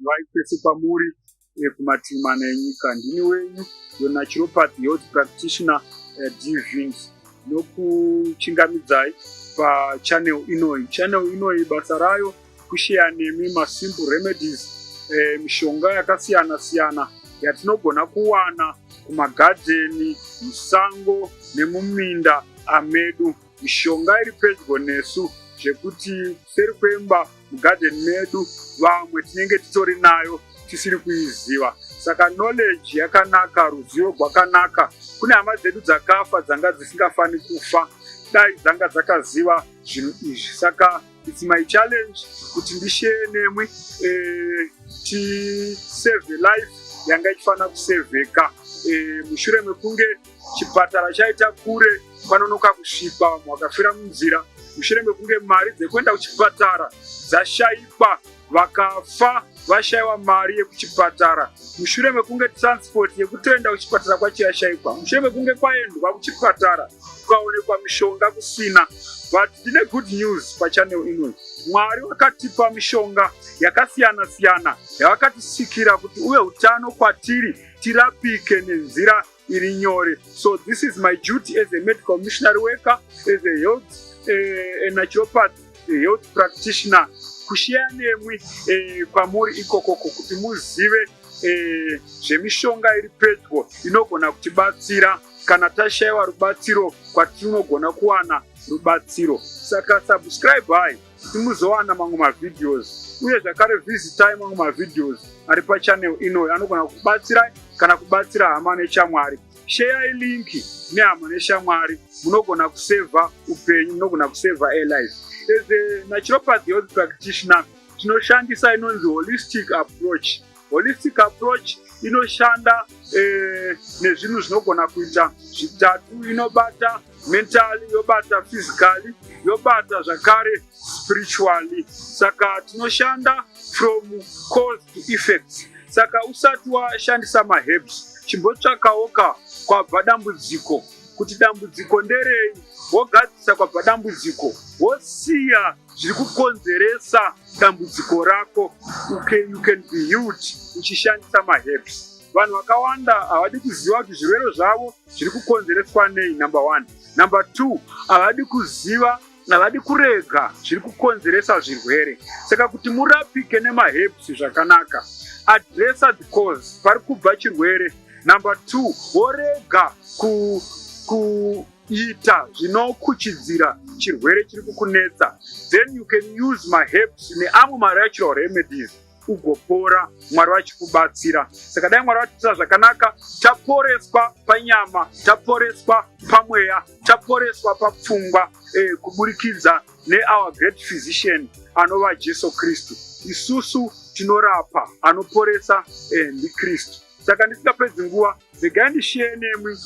madzimai kwese kwamuri kumativi mana enyika. Ndini wenyu naturopathy health practitioner Vinca nokuchingamidzai pachannel inoi. Channel inoi basa rayo kushare nemi masimple remedies, mishonga yakasiyana siyana yatinogona kuwana kumagadheni, musango nemuminda amedu. Mishonga iri pedyo nesu zvekuti kuseri kwemba mugadheni medu vamwe tinenge titori nayo tisiri kuiziva. Saka knowledge yakanaka, ruzivo rwakanaka. Kune hama dzedu dzakafa dzanga dzisingafani kufa dai dzanga dzakaziva zvinhu izvi. Saka it's my challenge kuti ndishare nemwi tisave life yanga ichifana kusevheka. Mushure mekunge chipatara chaita kure kwanonoka kusvipa, vamwe vakafira munzira. Mushure mekunge mari dzekuenda kuchipatara dzashayikwa, vakafa vashayiwa mari yekuchipatara. Mushure mekunge transport yekutoenda kuchipatara kwacho yashayikwa. Mushure mekunge kwaendwa kuchipatara kukaonekwa mishonga kusina. But tine good news pachannel inoi. Mwari wakatipa mishonga yakasiyana siyana yavakatisikira kuti uye utano kwatiri tirapike nenzira iri nyore. So this is my duty as a medical missionary worker, as a health a naturopath, a health practitioner, kushare nemwi kwamuri ikokoko kuti muzive zvemishonga iri pedyo inogona kutibatsira kana tashayiwa rubatsiro kwatinogona kuwana rubatsiro. Saka subscribe hai kuti muzowana mamwe mavideos, uye zvakare visitai mamwe mavideos ari pachannel inoi anogona kubatsirai kana kubatsira hama nechamwari. Share linki nehama neshamwari, munogona kuseva upenyu, munogona kuseva life. As a naturopathy health practitioner tinoshandisa inonzi holistic approach. Holistic approach inoshanda nezvinhu zvinogona kuita zvitatu. Inobata mentally, yobata physically, yobata zvakare spiritually. Saka tinoshanda from cause to effects. Saka usati washandisa maherbs, chimbotsvakawoka kwabva dambudziko kuti dambudziko nderei, wogadzisa kwabva dambudziko, wosiya zviri kukonzeresa dambudziko rako. You can be healed uchishandisa maherbs. Vanhu vakawanda havadi kuziva kuti zvirwere zvavo zviri kukonzereswa nei, number 1. Number 2, havadi kuziva, havadi kurega zviri kukonzeresa zvirwere. Saka kuti murapike nemaherbs zvakanaka, addressa the cause, pari kubva chirwere. Number 2, worega kuita zvinokuchidzira chirwere chiri kukunetsa. Then you can use maherbs neamwe natural remedies ugopora, Mwari vachikubatsira. Saka dai Mwari vatiitira zvakanaka, taporeswa panyama, taporeswa pamweya, taporeswa papfungwa kuburikidza our great physician anova Jesu Kristu. Isusu tinorapa, anoporesa ndiKristu. Saka ndisingapedzi nguva, regai ndishare nemwi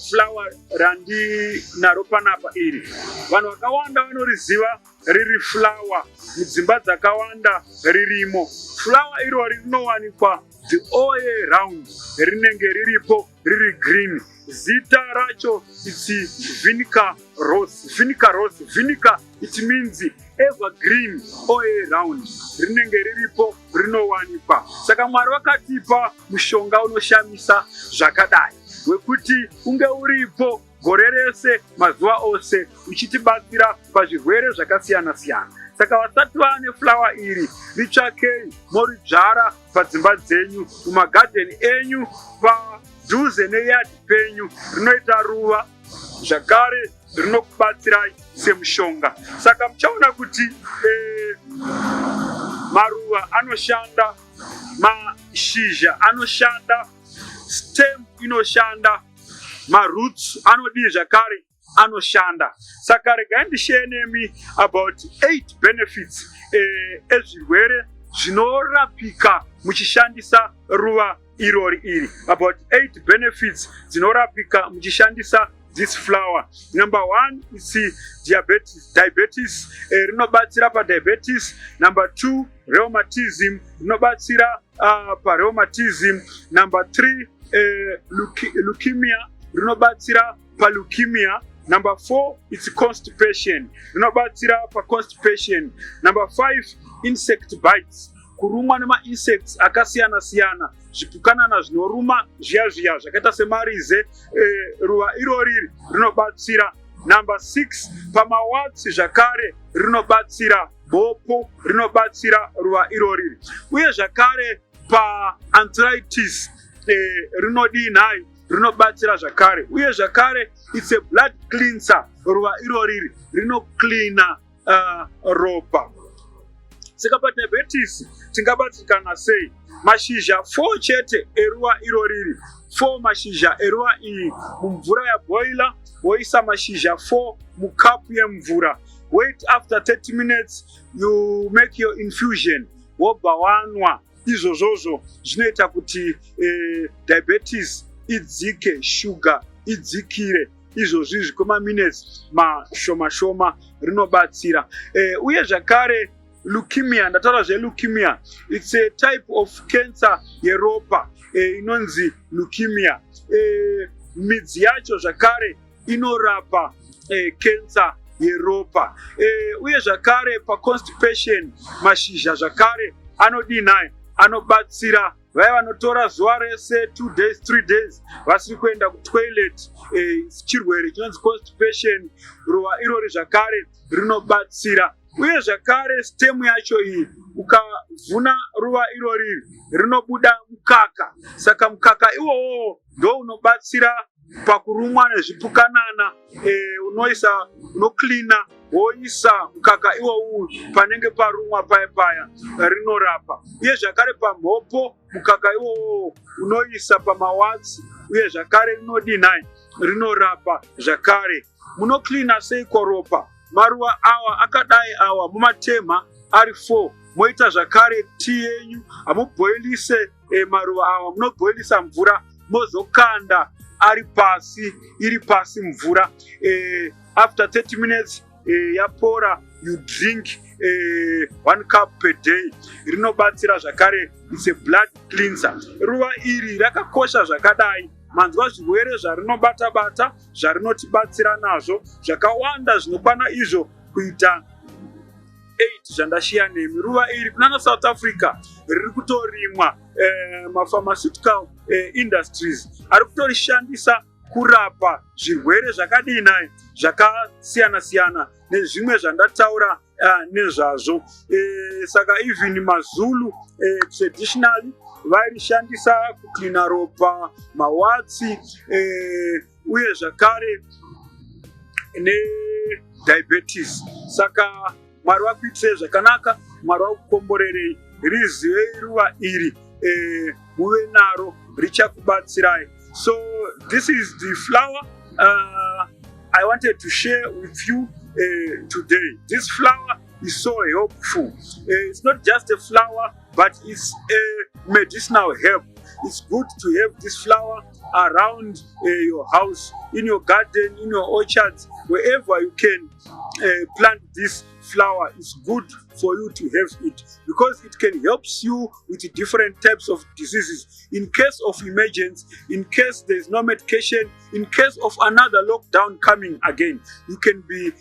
flower randinaro panapa iri. Vanhu vakawanda vanoriziva riri flower, mudzimba dzakawanda ririmo. Flower irori rinowanikwa the all year round, rinenge riripo riri green. Zita racho iti Vinca Rosea. Vinca Rosea. Vinca, it means evergreen all year round. Rinenge riripo rinowanikwa. Saka Mwari vakatipa mushonga unoshamisa zvakadai, wekuti unge uripo gore rese mazuva ose uchitibatsira pazvirwere zvakasiyana siyana. Saka vasati vane flower iri, ritsvakei moridzvara padzimba dzenyu, mumagadheni enyu, padhuze neyadi penyu. Rinoita ruva, zvakare rinokubatsirai semushonga. Saka muchaona kuti maruva anoshanda, mashizha anoshanda, stem inoshanda, maroots anodii zvakare anoshanda. Saka regai ndishare nemi about 8 benefits ezvirwere zvinorapika muchishandisa ruva irori iri. About 8 benefits dzinorapika muchishandisa this flower. Number 1 is diabetes, rinobatsira padiabetes. Number 2, rheumatism, rinobatsira parheumatism. Number 3, leukemia, rinobatsira paleukemia. Number 4, it's constipation, rinobatsira paconstipation. Number 5, insect bites, kurumwa nema-insects akasiyana-siyana, zvipukanana zvinoruma zviya zvakaita semarize, ruva irori rinobatsira. Number 6, pamawatsi zvakare rinobatsira, bhopo rinobatsira ruva irori. Uye zvakare paarthritis rinodinhai, rinobatsira zvakare. Uye zvakare it's a blood cleanser, ruva irori rinoklina ropa. Saka padiabetes tingabatsirikana sei? Mashizha 4 chete eruva irori, 4 mashizha eruva iyi mumvura yaboila, woisa mashizha 4 mukapu yemvura. Wait after 30 minutes, you make your infusion, wobva wanwa. Izvozvozvo zvinoita kuti diabetes idzike, sugar idzikire. Izvozvi kwemaminutes mashoma rinobatsira. Uye zvakare leukemia, ndataura zveLeukemia, it's a type of cancer yeropa inonzi leukemia. Midzi yacho zvakare inorapa cancer yeropa. Uye zvakare paconstipation, mashizha zvakare anodinhai, anobatsira. Vaya vanotora zuva rese 2 days 3 days vasiri kuenda kutoilet, chirwere chinonzi constipation, ruva irori zvakare rinobatsira. Uye zvakare stem yacho iyi, ukavhuna ruva irori rinobuda mukaka. Saka mukaka iwowo ndo unobatsira pakurumwa nezvipukanana, unoklina, woisa mukaka iwowu panenge parumwa paya rinorapa. Uye zvakare pamhopo, mukaka iwowo unoisa pamawatsi, uye zvakare rinodinhai, rinorapa zvakare. Munoklina sei koropa? Maruva awa akadai awa mumatemha ari 4, moita zvakare tea yenyu, hamubhoilise maruva awa, munobhoilisa mvura mozokanda iri pasi mvura. After 30 minutes yapora, you drink 1 cup per day. Rinobatsira zvakare, it's a blood cleanser. Ruva iri rakakosha zvakadai, manzwa zvirwere zvarinobata-bata, zvarinotibatsira nazvo, zvakawanda zvinokwana izvo kuita 8 zvandashiya nemi. Ruva iri kunana South Africa riri kutorimwa, mapharmaceutical industries ari kutorishandisa kurapa zvirwere zvakadinhai, zvakasiyana-siyana nezvimwe zvandataura nezvazvo. Saka even maZulu traditionally vairishandisa kuklina ropa, mawatsi, uye zvakare nediabetes. Saka Mwari vakuitire zvakanaka, Mwari vakukomborerei, rizivei ruva iri, muve naro, richakubatsirai. So this is the flower I wanted to share with you today. This flower is so helpful. It's not just a flower, but it's a medicinal herb. It's good to have this flower around your house, in your garden, in your orchards, wherever you can plant this flower. It's good for you to have it because it can help you with different types of diseases. In case of emergency, in case there is no medication, in case of another lockdown coming again, you can be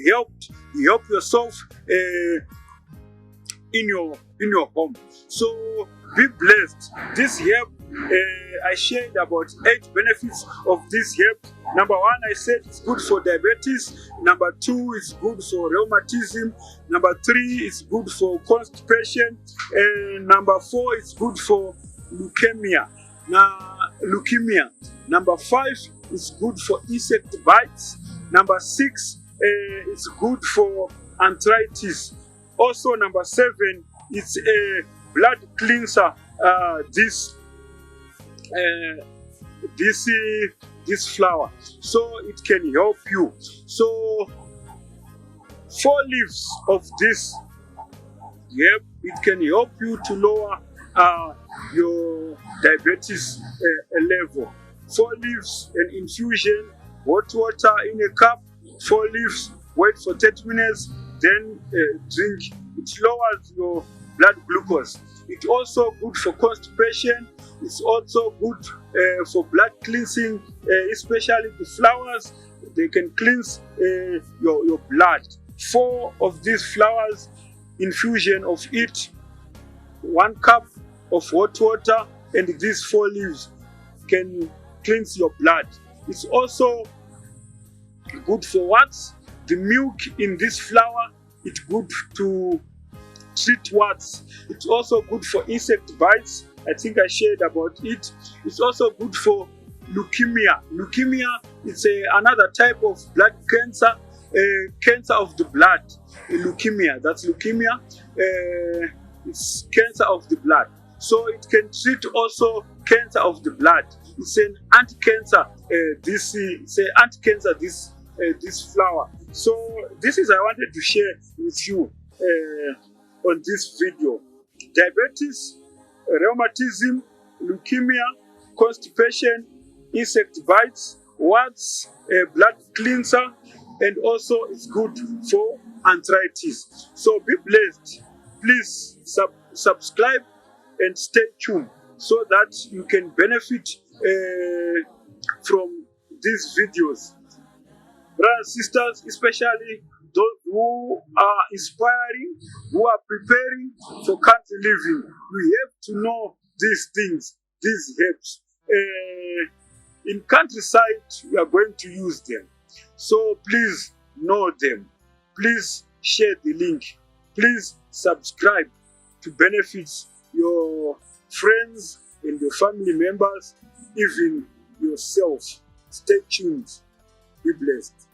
helped. Help yourself in your home. So be blessed. This herb, I shared about 8 benefits of this herb. Number 1, I said it's good for diabetes. Number 2, it's good for rheumatism. Number 3, it's good for constipation. And number 4, it's good for leukemia. Number 5, it's good for insect bites. Number 6, it's good for arthritis. Also, number 7, it's a blood cleanser. This flower, so it can help you. So 4 leaves of this herb, it can help you to lower your diabetes level. 4 leaves, an infusion, hot water in a cup, 4 leaves, wait for 30 minutes, then drink. It lowers your blood glucose. It's also good for constipation. It's also good for blood cleansing, especially the flowers. They can cleanse your blood. 4 of these flowers, infusion of it 1 cup of hot water and these 4 leaves can cleanse your blood. It's also good for warts. The milk in this flower, it's good to treat warts. It's also good for insect bites. I think I shared about it. It's also good for leukemia. Leukemia is another type of blood cancer, cancer of the blood. Leukemia, that's leukemia. It's cancer of the blood. So it can treat also cancer of the blood. It's an anti-cancer. This flower. So this is I wanted to share with you on this video. Diabetes, rheumatism, leukemia, constipation, insect bites, warts, blood cleanser, and also it's good for arthritis. So be blessed. Please subscribe and stay tuned so that you can benefit from these videos. Brothers and sisters, especially those who are inspiring, who are preparing for country living, we have to know these things, these herbs. In countryside, we are going to use them. So please know them. Please share the link. Please subscribe to benefit your friends and your family members, even yourself. Stay tuned. Be blessed.